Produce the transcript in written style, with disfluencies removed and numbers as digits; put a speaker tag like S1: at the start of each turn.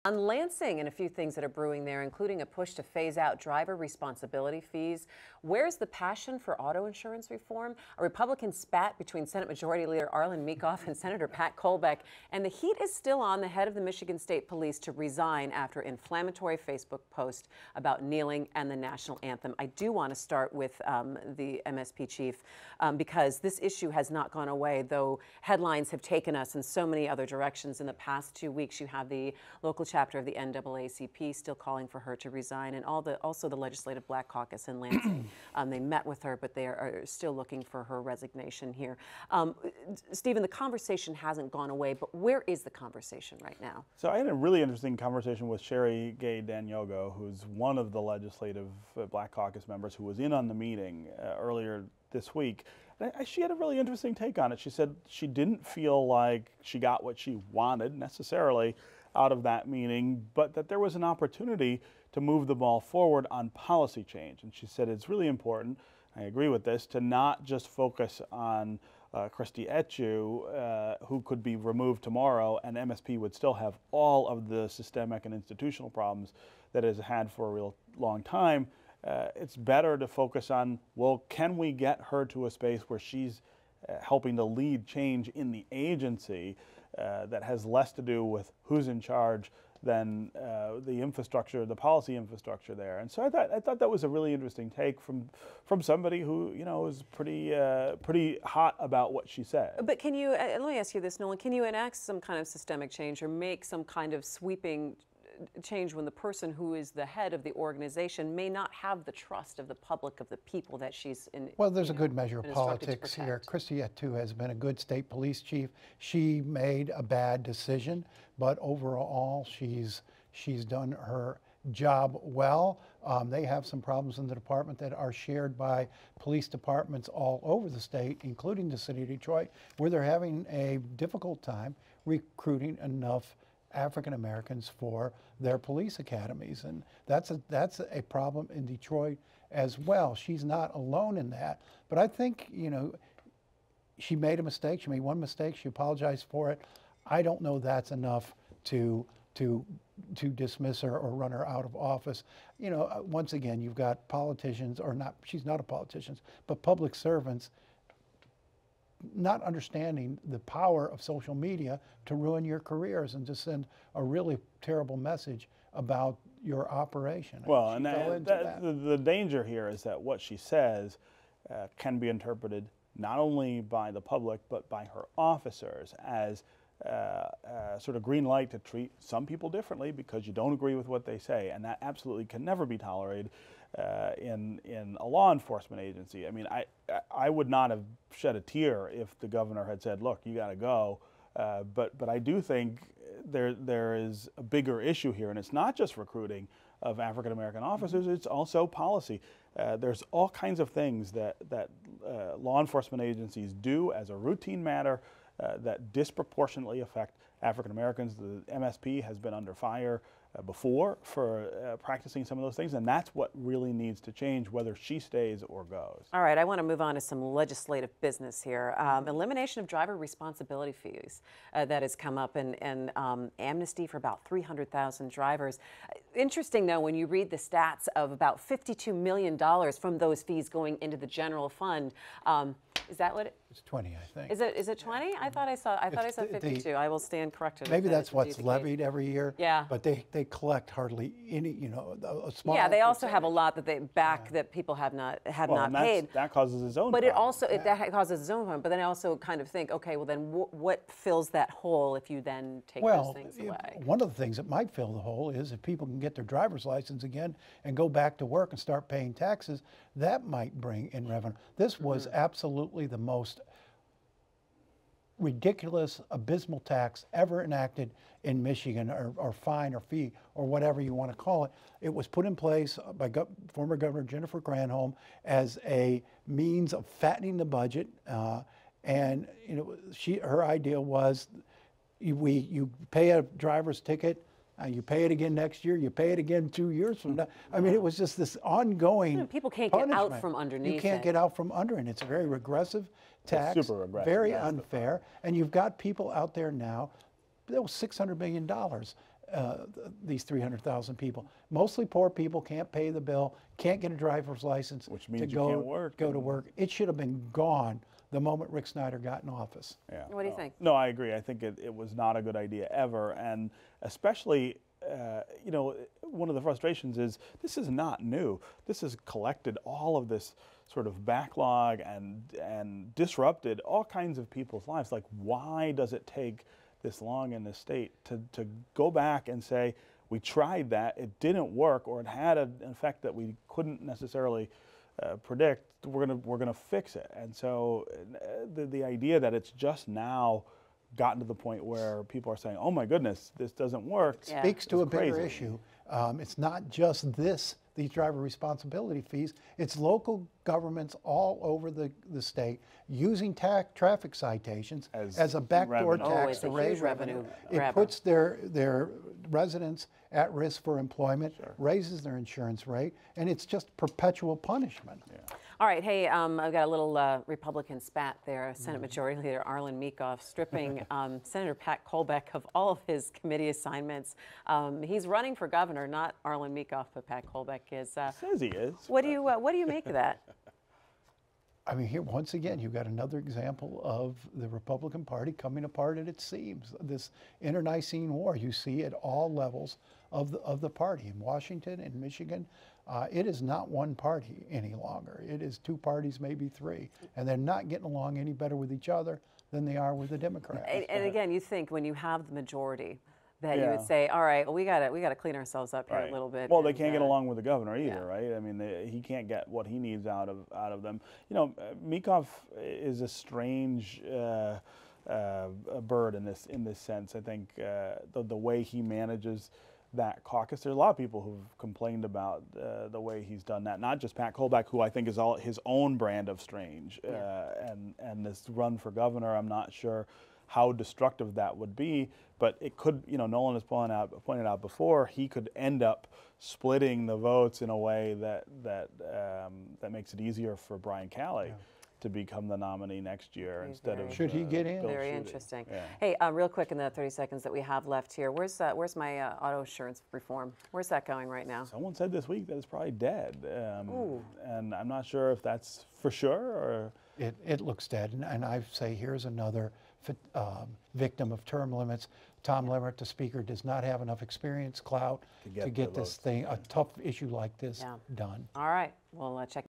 S1: On Lansing and a few things that are brewing there, including a push to phase out driver responsibility fees. Where's the passion for auto insurance reform? A Republican spat between Senate Majority Leader Arlen Meekhoff and Senator Pat Colbeck. And the heat is still on the head of the Michigan State Police to resign after inflammatory Facebook post about kneeling and the national anthem. I do want to start with the MSP chief because this issue has not gone away, though headlines have taken us in so many other directions. In the past 2 weeks, you have the local chapter of the NAACP still calling for her to resign, and also the Legislative Black Caucus in Lansing. They met with her, but they are still looking for her resignation here. Stephen, the conversation hasn't gone away, but where is the conversation right now?
S2: So I had a really interesting conversation with Sherry Gay Danyogo, who's one of the Legislative Black Caucus members who was in on the meeting earlier this week. She had a really interesting take on it. She said she didn't feel like she got what she wanted necessarily out of that meeting, but that there was an opportunity to move the ball forward on policy change. And she said it's really important, I agree with this, to not just focus on Christy Etchu, who could be removed tomorrow, and MSP would still have all of the systemic and institutional problems that it has had for a real long time. It's better to focus on, well, can we get her to a space where she's helping to lead change in the agency that has less to do with who's in charge than the infrastructure, the policy infrastructure there. And so I thought that was a really interesting take from somebody who, you know, is pretty hot about what she said.
S1: But can you, let me ask you this, Nolan, can you enact some kind of systemic change or make some kind of sweeping change when the person who is the head of the organization may not have the trust of the public, of the people that she's in?
S3: Well, there's a good measure of politics here. Christy Etchu has been a good state police chief. She made a bad decision, but overall she's done her job well. They have some problems in the department that are shared by police departments all over the state, including the city of Detroit, where they're having a difficult time recruiting enough African Americans for their police academies, and that's a problem in Detroit as well. She's not alone in that, but I think, you know, she made a mistake. She made one mistake. She apologized for it. I don't know that's enough to dismiss her or run her out of office. You know, once again, you've got politicians, or not. She's not a politician, but public servants not understanding the power of social media to ruin your careers and to send a really terrible message about your operation.
S2: Well, and the danger here is that what she says can be interpreted not only by the public but by her officers as sort of green light to treat some people differently because you don't agree with what they say, and that absolutely can never be tolerated in a law enforcement agency. I mean, I would not have shed a tear if the governor had said, look, you got to go. But I do think there is a bigger issue here, and it's not just recruiting of African American officers, it's also policy. There's all kinds of things that law enforcement agencies do as a routine matter that disproportionately affect African Americans. The MSP has been under fire before for practicing some of those things, and that's what really needs to change, whether she stays or goes.
S1: All right, I want to move on to some legislative business here. Elimination of driver responsibility fees that has come up, and amnesty for about 300,000 drivers. Interesting, though, when you read the stats of about $52 million from those fees going into the general fund. Is that what it?
S3: It's 20, I think.
S1: Is it 20? I thought I saw 52. I will stand corrected.
S3: Maybe that's what's levied every year.
S1: Yeah.
S3: But they collect hardly any, you know, a small.
S1: Yeah, they also have a lot that they back that people have not paid.
S2: That causes its own.
S1: But
S2: problem.
S1: it also that causes its own problem. But then I also kind of think, okay, well then what fills that hole if you then take those things away?
S3: One of the things that might fill the hole is if people can get their driver's license again and go back to work and start paying taxes, that might bring in revenue. This was absolutely the most ridiculous, abysmal tax ever enacted in Michigan, or fine or fee or whatever you want to call it. It was put in place by former Governor Jennifer Granholm as a means of fattening the budget, and you know, her idea was you pay a driver's ticket, you pay it again next year, you pay it again 2 years from now. I mean, it was just this ongoing
S1: people can't
S3: punishment.
S1: Get out from underneath.
S3: You can't get out from under it. It's a very regressive tax,
S2: super regressive,
S3: very unfair. And you've got people out there now, that was $600 million these 300,000 people. Mostly poor people, can't pay the bill, can't get a driver's license,
S2: which means
S3: to
S2: you
S3: go,
S2: can't work.
S3: go to work. It should have been gone the moment Rick Snyder got in office.
S2: Yeah.
S1: What do you think?
S2: No, I agree. I think it was not a good idea ever, and especially, you know, one of the frustrations is this is not new. This has collected all of this sort of backlog and disrupted all kinds of people's lives. Like, why does it take this long in this state to go back and say, we tried that, it didn't work, or it had an effect that we couldn't necessarily predict, we're gonna fix it. And so the idea that it's just now gotten to the point where people are saying, oh my goodness, this doesn't work,
S3: speaks to a bigger
S2: crazy.
S3: issue. It's not just these driver responsibility fees, it's local governments all over the state using traffic citations as a backdoor
S2: revenue.
S3: tax
S1: it's
S3: to
S1: a
S3: raise
S1: huge revenue
S3: It
S1: grabber.
S3: puts their residents at risk for employment, raises their insurance rate, and it's just perpetual punishment.
S1: All right, hey, I've got a little Republican spat there. Senate Majority Leader Arlen Meekoff stripping Senator Pat Colbeck of all of his committee assignments. He's running for governor, not Arlen Meekoff, but Pat Colbeck is.
S2: Says he is.
S1: What do you make of that?
S3: I mean, here, once again, you've got another example of the Republican Party coming apart at its seams. This internecine war you see at all levels of the party. In Washington, in Michigan, it is not one party any longer. It is two parties, maybe three. And they're not getting along any better with each other than they are with the Democrats.
S1: And again, you think when you have the majority, that you would say, all right, well, we got to clean ourselves up here a little bit.
S2: Well, they can't get along with the governor either, right? I mean, he can't get what he needs out of them. You know, Meekoff is a strange bird in this sense. I think the way he manages that caucus, there's a lot of people who've complained about the way he's done that. Not just Pat Colbeck, who I think is all his own brand of strange, and this run for governor, I'm not sure how destructive that would be, but it could, you know, Nolan has pointed out before, he could end up splitting the votes in a way that makes it easier for Brian Calley to become the nominee next year instead of
S3: Should he get in?
S2: Bill
S1: Very
S2: Schuette.
S1: interesting.
S2: Yeah.
S1: Hey, real quick in the 30 seconds that we have left here, where's my auto insurance reform? Where's that going right now?
S2: Someone said this week that it's probably dead, and I'm not sure if that's for sure or.
S3: It looks dead, and I say here's another victim of term limits. Tom Leverett, the speaker, does not have enough experience, clout to get this thing, a tough issue like this, done.
S1: All right, we'll check.